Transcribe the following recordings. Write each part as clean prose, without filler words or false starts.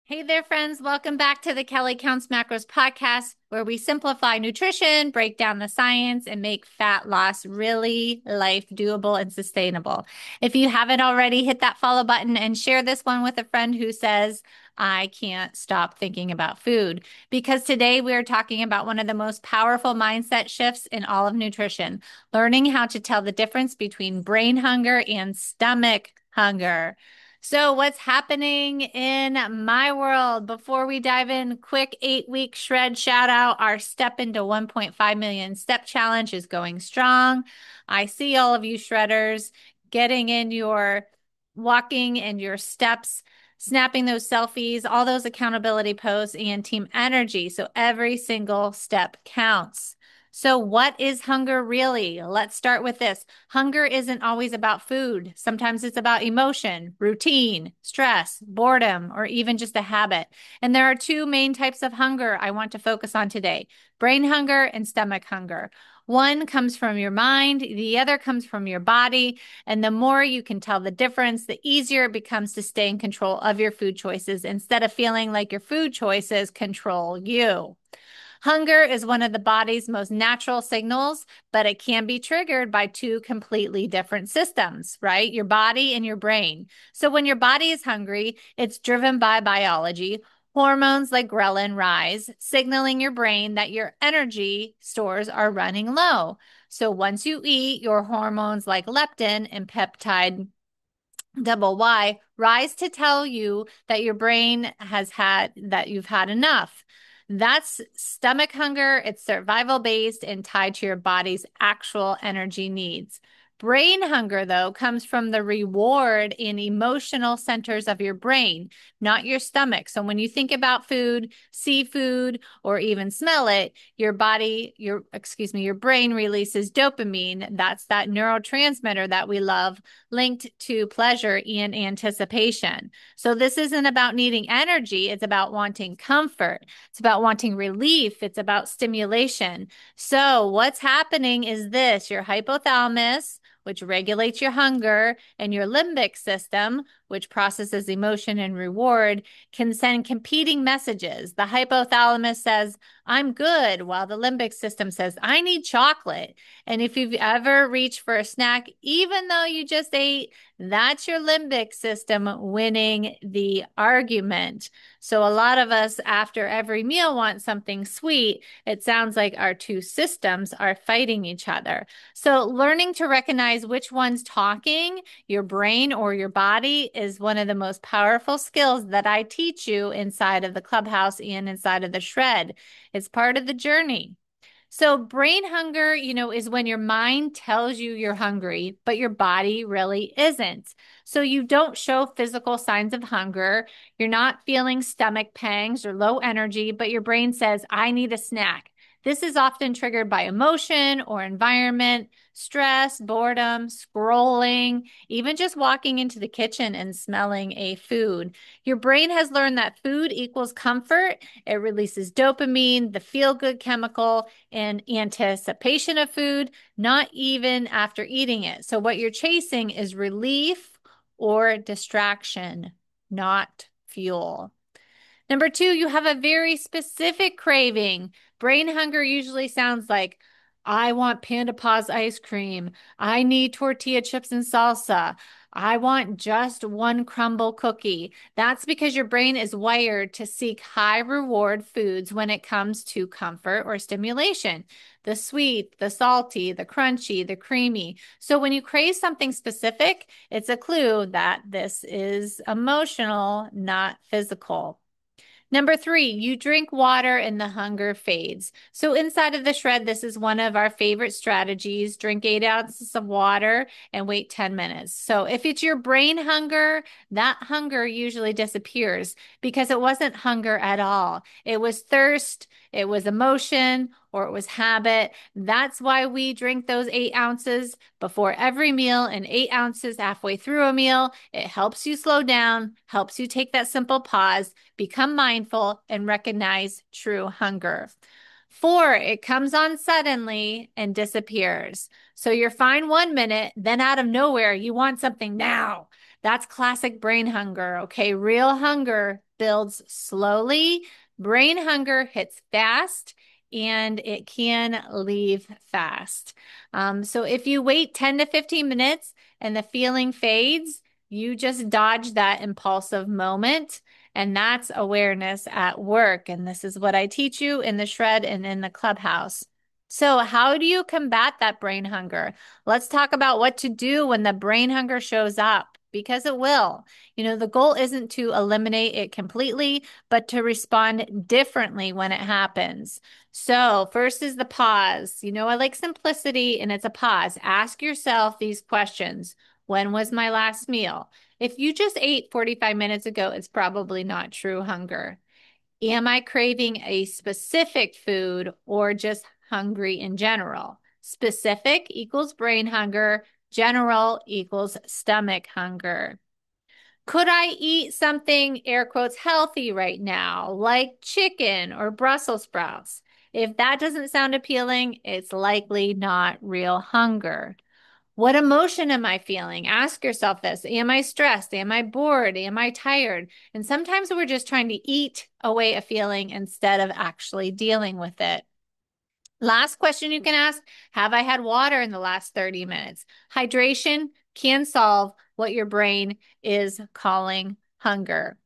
Hey there, friends. Welcome back to the Kelly Counts Macros podcast, where we simplify nutrition, break down the science, and make fat loss really life doable and sustainable. If you haven't already, hit that follow button and share this one with a friend who says, I can't stop thinking about food. Because today we are talking about one of the most powerful mindset shifts in all of nutrition, learning how to tell the difference between brain hunger and stomach hunger. So, what's happening in my world? Before we dive in, quick 8 week shred shout out. Our Step into 1.5 million step challenge is going strong. I see all of you shredders getting in your walking and your steps, snapping those selfies, all those accountability posts, and team energy. So, every single step counts. So, what is hunger really? Let's start with this. Hunger isn't always about food. Sometimes it's about emotion, routine, stress, boredom, or even just a habit. And there are two main types of hunger I want to focus on today: brain hunger and stomach hunger. One comes from your mind, the other comes from your body. And the more you can tell the difference, the easier it becomes to stay in control of your food choices instead of feeling like your food choices control you. Hunger is one of the body's most natural signals, but it can be triggered by two completely different systems, right? Your body and your brain. So when your body is hungry, it's driven by biology. Hormones like ghrelin rise, signaling your brain that your energy stores are running low. So once you eat, your hormones like leptin and peptide double Y rise to tell you that your brain that you've had enough. That's stomach hunger. It's survival based and tied to your body's actual energy needs. Brain hunger, though, comes from the reward in emotional centers of your brain, not your stomach. So when you think about food, see food, or even smell it, your brain releases dopamine. That's that neurotransmitter that we love, linked to pleasure and anticipation. So this isn't about needing energy. It's about wanting comfort. It's about wanting relief. It's about stimulation. So what's happening is this: your hypothalamus, which regulates your hunger, and your limbic system, which processes emotion and reward, can send competing messages. The hypothalamus says, I'm good, while the limbic system says, I need chocolate. And if you've ever reached for a snack, even though you just ate, that's your limbic system winning the argument. So a lot of us, after every meal, want something sweet. It sounds like our two systems are fighting each other. So learning to recognize which one's talking, your brain or your body, is one of the most powerful skills that I teach you inside of the Clubhouse and inside of the Shred. It's part of the journey. So brain hunger, is when your mind tells you you're hungry, but your body really isn't. So you don't show physical signs of hunger. You're not feeling stomach pangs or low energy, but your brain says, I need a snack. This is often triggered by emotion or environment, stress, boredom, scrolling, even just walking into the kitchen and smelling a food. Your brain has learned that food equals comfort. It releases dopamine, the feel-good chemical, in anticipation of food, not even after eating it. So what you're chasing is relief or distraction, not fuel. Number two, you have a very specific craving. Brain hunger usually sounds like, I want Panda Paws ice cream. I need tortilla chips and salsa. I want just one crumble cookie. That's because your brain is wired to seek high reward foods when it comes to comfort or stimulation. The sweet, the salty, the crunchy, the creamy. So when you crave something specific, it's a clue that this is emotional, not physical. Number three, you drink water and the hunger fades. So inside of the shred, this is one of our favorite strategies. Drink 8 ounces of water and wait 10 minutes. So if it's your brain hunger, that hunger usually disappears because it wasn't hunger at all. It was thirst, it was emotion, or it was habit. That's why we drink those 8 ounces before every meal and 8 ounces halfway through a meal. It helps you slow down, helps you take that simple pause, become mindful, and recognize true hunger. Four, it comes on suddenly and disappears. So you're fine 1 minute, then out of nowhere, you want something now. That's classic brain hunger. Okay. Real hunger builds slowly. Brain hunger hits fast, and it can leave fast. So if you wait 10 to 15 minutes and the feeling fades, you just dodge that impulsive moment. And that's awareness at work. And this is what I teach you in the shred and in the clubhouse. So, how do you combat that brain hunger? Let's talk about what to do when the brain hunger shows up, because it will. The goal isn't to eliminate it completely, but to respond differently when it happens. So, first is the pause. I like simplicity, and it's a pause. Ask yourself these questions. When was my last meal? If you just ate 45 minutes ago, it's probably not true hunger. Am I craving a specific food or just hungry in general? Specific equals brain hunger, general equals stomach hunger. Could I eat something, air quotes, healthy right now, like chicken or Brussels sprouts? If that doesn't sound appealing, it's likely not real hunger. What emotion am I feeling? Ask yourself this. Am I stressed? Am I bored? Am I tired? And sometimes we're just trying to eat away a feeling instead of actually dealing with it. Last question you can ask, have I had water in the last 30 minutes? Hydration can solve what your brain is calling hunger.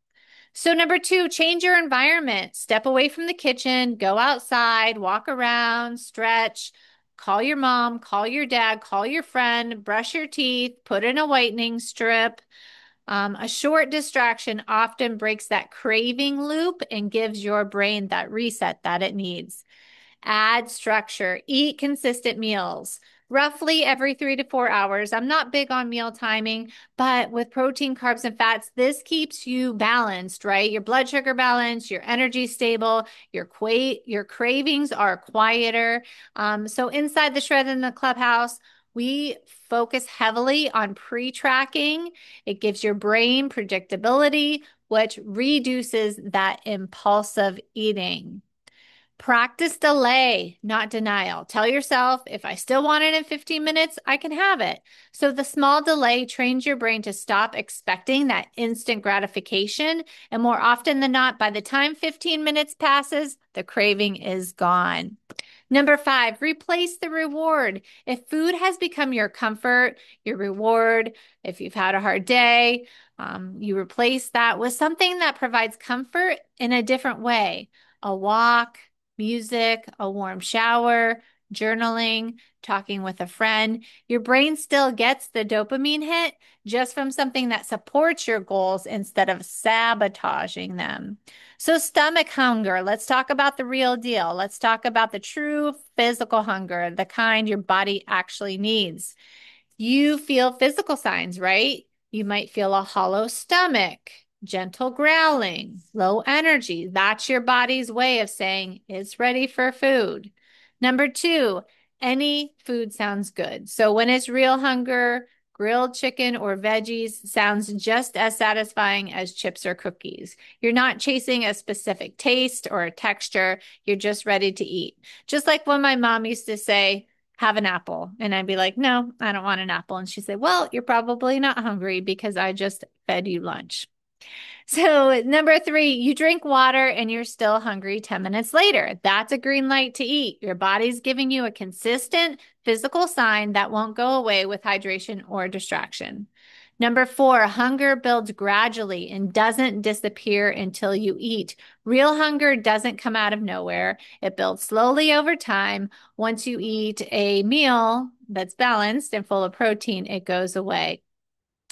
So number 2, change your environment. Step away from the kitchen, go outside, walk around, stretch, call your mom, call your dad, call your friend, brush your teeth, put in a whitening strip. A short distraction often breaks that craving loop and gives your brain that reset that it needs. Add structure, eat consistent meals, roughly every 3 to 4 hours. I'm not big on meal timing, but with protein, carbs, and fats, this keeps you balanced, right? Your blood sugar balanced, your energy stable, your cravings are quieter. So inside the shred in the clubhouse, we focus heavily on pre-tracking. It gives your brain predictability, which reduces that impulsive eating. Practice delay, not denial. Tell yourself, if I still want it in 15 minutes, I can have it. So the small delay trains your brain to stop expecting that instant gratification. And more often than not, by the time 15 minutes passes, the craving is gone. Number 5, replace the reward. If food has become your comfort, your reward, if you've had a hard day, you replace that with something that provides comfort in a different way. A walk, music, a warm shower, journaling, talking with a friend. Your brain still gets the dopamine hit just from something that supports your goals instead of sabotaging them. So stomach hunger, let's talk about the real deal. Let's talk about the true physical hunger, the kind your body actually needs. You feel physical signs, right? You might feel a hollow stomach, gentle growling, low energy. That's your body's way of saying it's ready for food. Number 2, any food sounds good. So when it's real hunger, grilled chicken or veggies sounds just as satisfying as chips or cookies. You're not chasing a specific taste or a texture. You're just ready to eat. Just like when my mom used to say, have an apple. And I'd be like, no, I don't want an apple. And she'd say, well, you're probably not hungry because I just fed you lunch. So number 3, you drink water and you're still hungry 10 minutes later. That's a green light to eat. Your body's giving you a consistent physical sign that won't go away with hydration or distraction. Number 4, hunger builds gradually and doesn't disappear until you eat. Real hunger doesn't come out of nowhere. It builds slowly over time. Once you eat a meal that's balanced and full of protein, it goes away.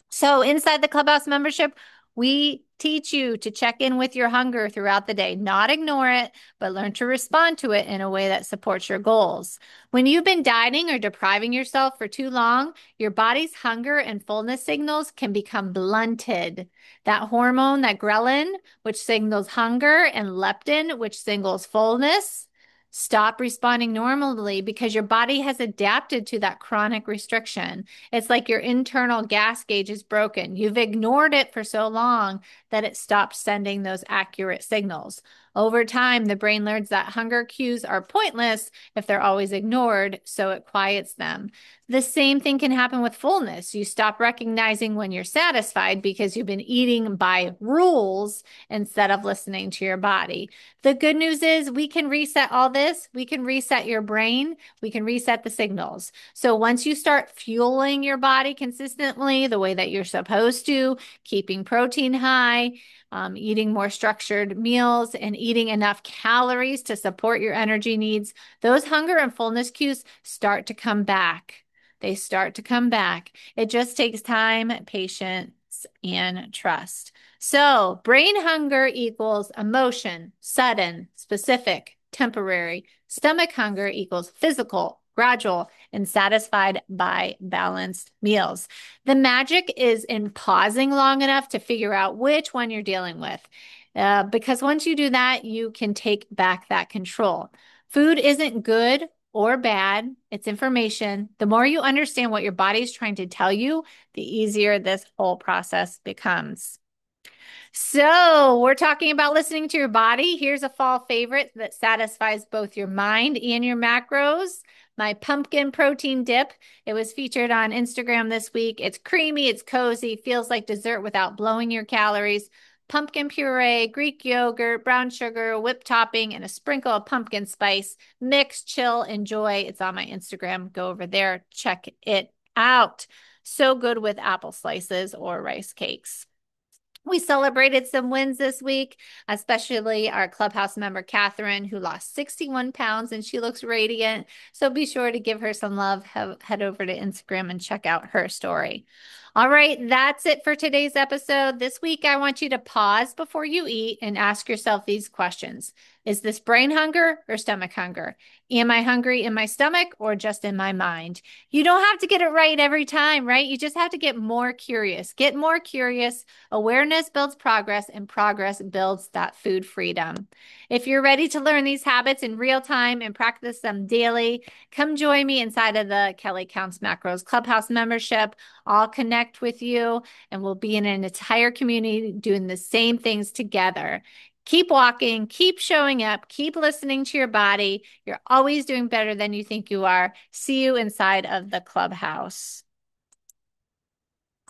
So inside the Clubhouse membership, we teach you to check in with your hunger throughout the day, not ignore it, but learn to respond to it in a way that supports your goals. When you've been dieting or depriving yourself for too long, your body's hunger and fullness signals can become blunted. That hormone, that ghrelin, which signals hunger, and leptin, which signals fullness, stop responding normally because your body has adapted to that chronic restriction. It's like your internal gas gauge is broken. You've ignored it for so long that it stopped sending those accurate signals. Over time, the brain learns that hunger cues are pointless if they're always ignored, so it quiets them. The same thing can happen with fullness. You stop recognizing when you're satisfied because you've been eating by rules instead of listening to your body. The good news is we can reset all this. We can reset your brain. We can reset the signals. So once you start fueling your body consistently the way that you're supposed to, keeping protein high, eating more structured meals, and eating enough calories to support your energy needs, those hunger and fullness cues start to come back. They start to come back. It just takes time, patience, and trust. So, brain hunger equals emotion, sudden, specific, temporary. Stomach hunger equals physical, gradual, and satisfied by balanced meals. The magic is in pausing long enough to figure out which one you're dealing with. Because once you do that, you can take back that control. Food isn't good or bad, it's information. The more you understand what your body is trying to tell you, the easier this whole process becomes. So, we're talking about listening to your body. Here's a fall favorite that satisfies both your mind and your macros. My pumpkin protein dip. It was featured on Instagram this week. It's creamy, it's cozy, feels like dessert without blowing your calories. Pumpkin puree, Greek yogurt, brown sugar, whipped topping, and a sprinkle of pumpkin spice. Mix, chill, enjoy. It's on my Instagram. Go over there, check it out. So good with apple slices or rice cakes. We celebrated some wins this week, especially our Clubhouse member, Catherine, who lost 61 pounds and she looks radiant. So be sure to give her some love. Head over to Instagram and check out her story. All right, that's it for today's episode. This week, I want you to pause before you eat and ask yourself these questions. Is this brain hunger or stomach hunger? Am I hungry in my stomach or just in my mind? You don't have to get it right every time, right? You just have to get more curious. Get more curious. Awareness builds progress, and progress builds that food freedom. If you're ready to learn these habits in real time and practice them daily, come join me inside of the Kelly Counts Macros Clubhouse membership. I'll connect with you and we'll be in an entire community doing the same things together. Keep walking, keep showing up, keep listening to your body. You're always doing better than you think you are. See you inside of the Clubhouse.